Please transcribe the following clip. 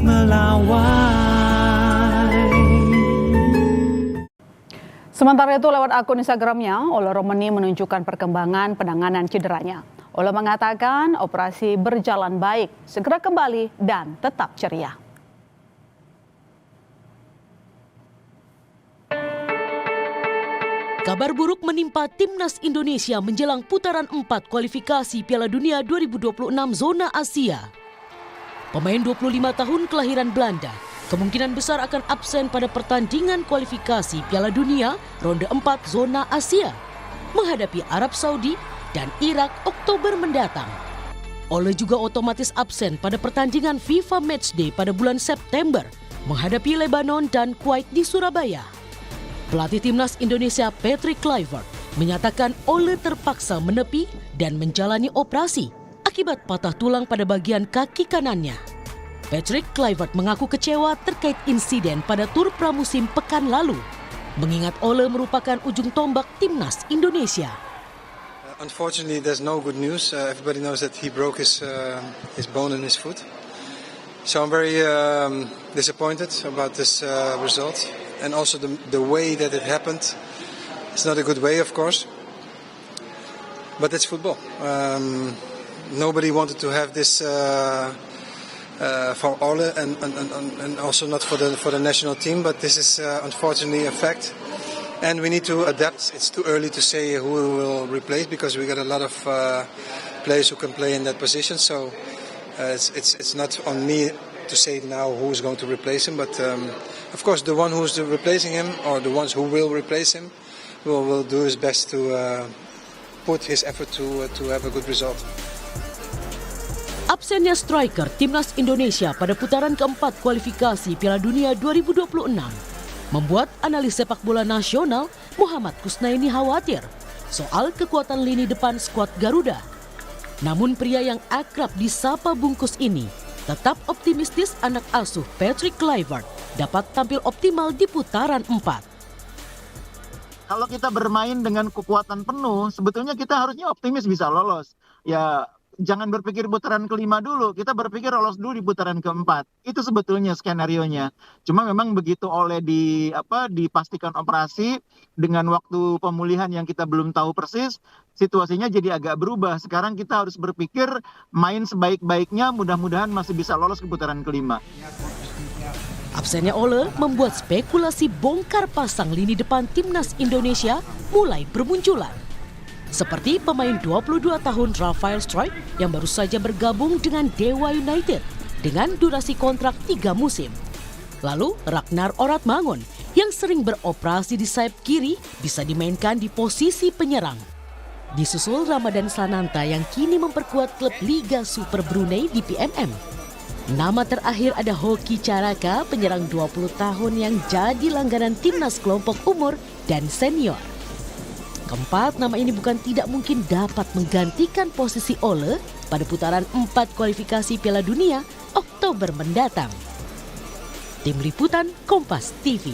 melawai. Sementara itu lewat akun Instagramnya, Ole Romeni menunjukkan perkembangan penanganan cederanya. Ole mengatakan operasi berjalan baik, segera kembali dan tetap ceria. Kabar buruk menimpa Timnas Indonesia menjelang putaran 4 kualifikasi Piala Dunia 2026 zona Asia. Pemain 25 tahun kelahiran Belanda kemungkinan besar akan absen pada pertandingan kualifikasi Piala Dunia ronde 4 zona Asia menghadapi Arab Saudi dan Irak Oktober mendatang. Ole juga otomatis absen pada pertandingan FIFA Matchday pada bulan September menghadapi Lebanon dan Kuwait di Surabaya. Pelatih Timnas Indonesia Patrick Kluivert menyatakan Ole terpaksa menepi dan menjalani operasi akibat patah tulang pada bagian kaki kanannya. Patrick Kluivert mengaku kecewa terkait insiden pada tur pramusim pekan lalu, mengingat Ole merupakan ujung tombak Timnas Indonesia. Unfortunately, there's no good news. Everybody knows that he broke his bone in his foot. So I'm very disappointed about this result, and also the way that it happened. It's not a good way, of course, but it's football. Nobody wanted to have this. For Ole and also not for the national team, but this is unfortunately a fact, and we need to adapt. It's too early to say who will replace because we got a lot of players who can play in that position. So it's not on me to say now who's going to replace him, but of course the one who's replacing him or the ones who will replace him will do his best to put his effort to have a good result. Absennya striker Timnas Indonesia pada putaran keempat kualifikasi Piala Dunia 2026 membuat analis sepak bola nasional Muhammad Kusnaini khawatir soal kekuatan lini depan skuad Garuda. Namun pria yang akrab disapa bungkus ini tetap optimistis anak asuh Patrick Kluivert dapat tampil optimal di putaran 4. Kalau kita bermain dengan kekuatan penuh, sebetulnya kita harusnya optimis bisa lolos. Ya, jangan berpikir putaran kelima dulu, kita berpikir lolos dulu di putaran keempat. Itu sebetulnya skenarionya. Cuma memang begitu Ole dipastikan operasi dengan waktu pemulihan yang kita belum tahu persis, situasinya jadi agak berubah. Sekarang kita harus berpikir main sebaik-baiknya, mudah-mudahan masih bisa lolos ke putaran kelima. Absennya Ole membuat spekulasi bongkar pasang lini depan Timnas Indonesia mulai bermunculan. Seperti pemain 22 tahun Rafael Struijk yang baru saja bergabung dengan Dewa United dengan durasi kontrak 3 musim. Lalu Ragnar Oratmangun yang sering beroperasi di sayap kiri bisa dimainkan di posisi penyerang. Disusul Ramadan Sananta yang kini memperkuat klub Liga Super Brunei di PMM. Nama terakhir ada Hoki Caraka, penyerang 20 tahun yang jadi langganan timnas kelompok umur dan senior. Keempat nama ini bukan tidak mungkin dapat menggantikan posisi Ole pada putaran 4 kualifikasi Piala Dunia Oktober mendatang. Tim Liputan Kompas TV.